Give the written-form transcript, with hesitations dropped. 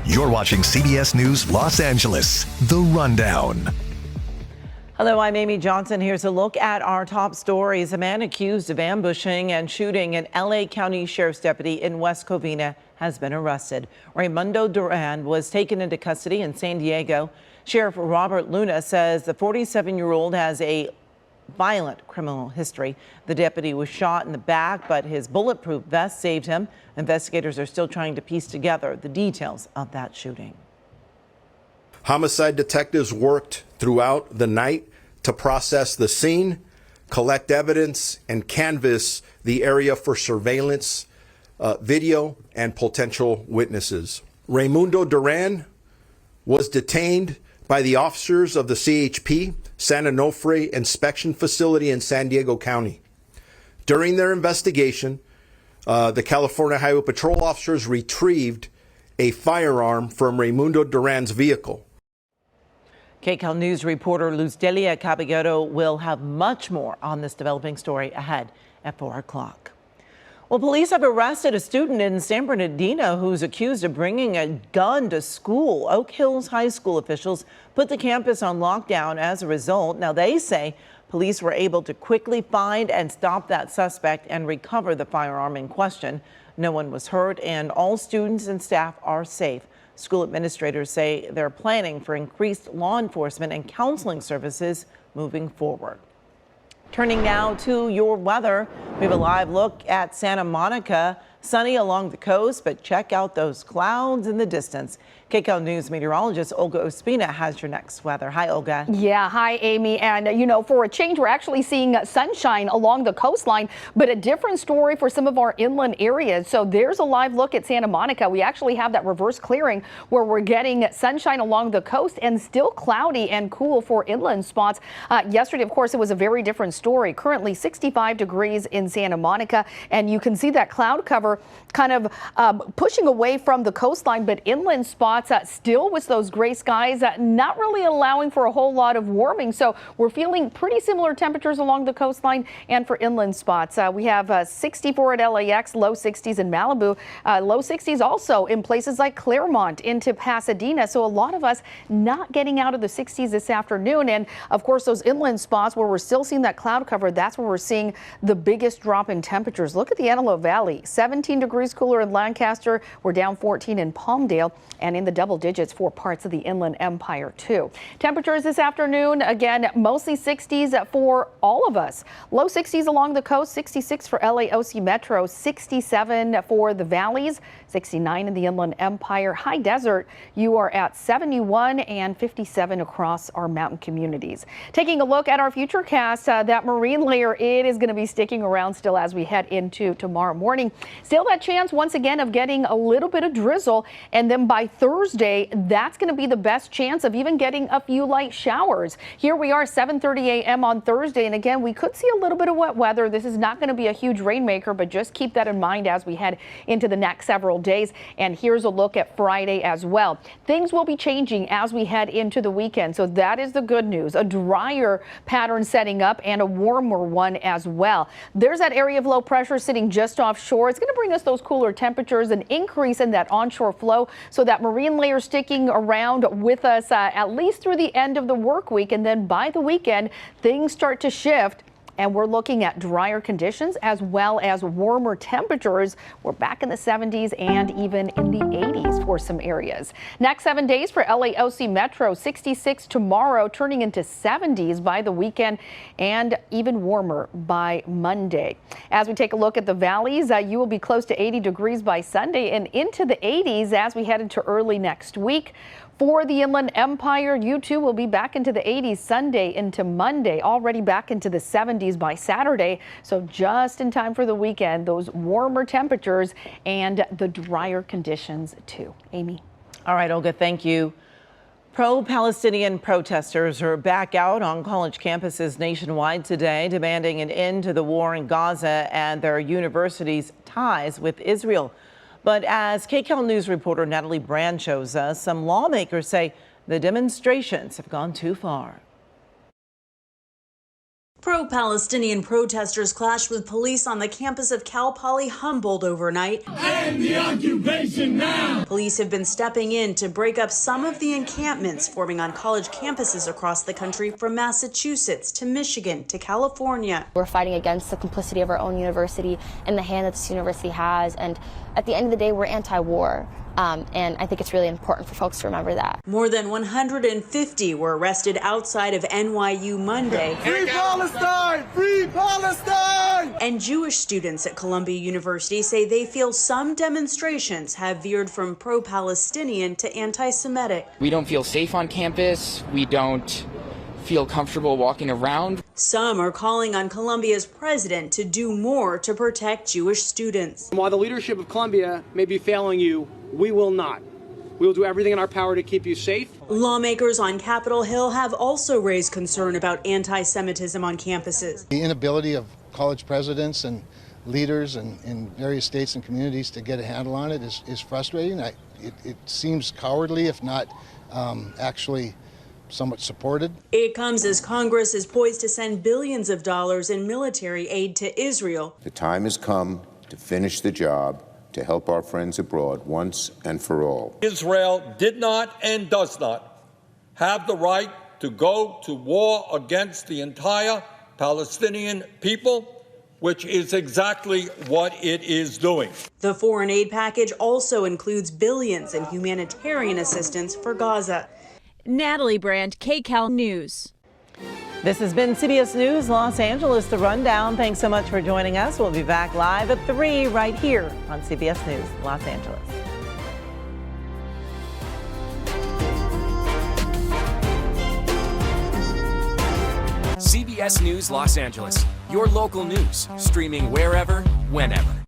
You're watching CBS News Los Angeles, The Rundown. Hello, I'm Amy Johnson. Here's a look at our top stories. A man accused of ambushing and shooting an LA County Sheriff's deputy in West Covina has been arrested. Raimundo Duran was taken into custody in San Diego. Sheriff Robert Luna says the 47-year-old has a violent criminal history. The deputy was shot in the back, but his bulletproof vest saved him. Investigators are still trying to piece together the details of that shooting. Homicide detectives worked throughout the night to process the scene, collect evidence, and canvass the area for surveillance, video, and potential witnesses. Raimundo Duran was detained by the officers of the CHP San Onofre Inspection Facility in San Diego County. During their investigation, the California Highway Patrol officers retrieved a firearm from Raimundo Duran's vehicle. Kcal News reporter Luz Delia Caballero will have much more on this developing story ahead at 4 o'clock. Well, police have arrested a student in San Bernardino who's accused of bringing a gun to school. Oak Hills High School officials put the campus on lockdown as a result. Now, they say police were able to quickly find and stop that suspect and recover the firearm in question. No one was hurt, and all students and staff are safe. School administrators say they're planning for increased law enforcement and counseling services moving forward. Turning now to your weather, we have a live look at Santa Monica. Sunny along the coast, but check out those clouds in the distance. Kcal News meteorologist Olga Ospina has your next weather. Hi, Olga. Yeah, hi, Amy. And, you know, for a change, we're actually seeing sunshine along the coastline, but a different story for some of our inland areas. So there's a live look at Santa Monica. We actually have that reverse clearing where we're getting sunshine along the coast and still cloudy and cool for inland spots. Yesterday, of course, it was a very different story. Currently 65 degrees in Santa Monica, and you can see that cloud cover kind of pushing away from the coastline, but inland spots still with those gray skies, not really allowing for a whole lot of warming. So we're feeling pretty similar temperatures along the coastline and for inland spots. We have 64 at LAX, low 60s in Malibu, low 60s also in places like Claremont into Pasadena. So a lot of us not getting out of the 60s this afternoon. And of course, those inland spots where we're still seeing that cloud cover, that's where we're seeing the biggest drop in temperatures. Look at the Antelope Valley, 17 degrees cooler in Lancaster. We're down 14 in Palmdale and in the double digits for parts of the Inland Empire too. Temperatures this afternoon, again, mostly 60s for all of us. Low 60s along the coast, 66 for LAOC Metro, 67 for the valleys, 69 in the Inland Empire. High desert, you are at 71 and 57 across our mountain communities. Taking a look at our futurecast, that marine layer, it is going to be sticking around still as we head into tomorrow morning. Still that chance once again of getting a little bit of drizzle, and then by Thursday, that's going to be the best chance of even getting a few light showers. Here we are, 7:30 a.m. on Thursday, and again, we could see a little bit of wet weather. This is not going to be a huge rainmaker, but just keep that in mind as we head into the next several days. And here's a look at Friday as well. Things will be changing as we head into the weekend, so that is the good news. A drier pattern setting up and a warmer one as well. There's that area of low pressure sitting just offshore. It's going to bring us those cooler temperatures, an increase in that onshore flow, so that marine layer sticking around with us at least through the end of the work week. And then by the weekend, things start to shift. And we're looking at drier conditions as well as warmer temperatures. We're back in the 70s and even in the 80s for some areas. Next 7 days for LAOC Metro, 66 tomorrow, turning into 70s by the weekend and even warmer by Monday. As we take a look at the valleys, you will be close to 80 degrees by Sunday and into the 80s as we head into early next week. For the Inland Empire, you too will be back into the 80s Sunday into Monday, already back into the 70s by Saturday. So just in time for the weekend, those warmer temperatures and the drier conditions too. Amy. All right, Olga, thank you. Pro-Palestinian protesters are back out on college campuses nationwide today, demanding an end to the war in Gaza and their universities' ties with Israel. But as Kcal News reporter Natalie Brand shows us, some lawmakers say the demonstrations have gone too far. Pro-Palestinian protesters clashed with police on the campus of Cal Poly Humboldt overnight. End the occupation now! Police have been stepping in to break up some of the encampments forming on college campuses across the country, from Massachusetts to Michigan to California. We're fighting against the complicity of our own university and the hand that this university has. And at the end of the day, we're anti-war. And I think it's really important for folks to remember that. More than 150 were arrested outside of NYU Monday. Free Palestine! Free Palestine! And Jewish students at Columbia University say they feel some demonstrations have veered from pro-Palestinian to anti-Semitic. We don't feel safe on campus. We don't feel comfortable walking around. Some are calling on Columbia's president to do more to protect Jewish students. While the leadership of Columbia may be failing you, we will not. We will do everything in our power to keep you safe. Lawmakers on Capitol Hill have also raised concern about anti-Semitism on campuses. The inability of college presidents and leaders in various states and communities to get a handle on it is frustrating. It seems cowardly, if not actually somewhat supported. It comes as Congress is poised to send billions of dollars in military aid to Israel. The time has come to finish the job, to help our friends abroad once and for all. Israel did not and does not have the right to go to war against the entire Palestinian people, which is exactly what it is doing. The foreign aid package also includes billions in humanitarian assistance for Gaza. Natalie Brandt, Kcal News. This has been CBS News Los Angeles, The Rundown. Thanks so much for joining us. We'll be back live at 3 right here on CBS News Los Angeles. CBS News Los Angeles, your local news, streaming wherever, whenever.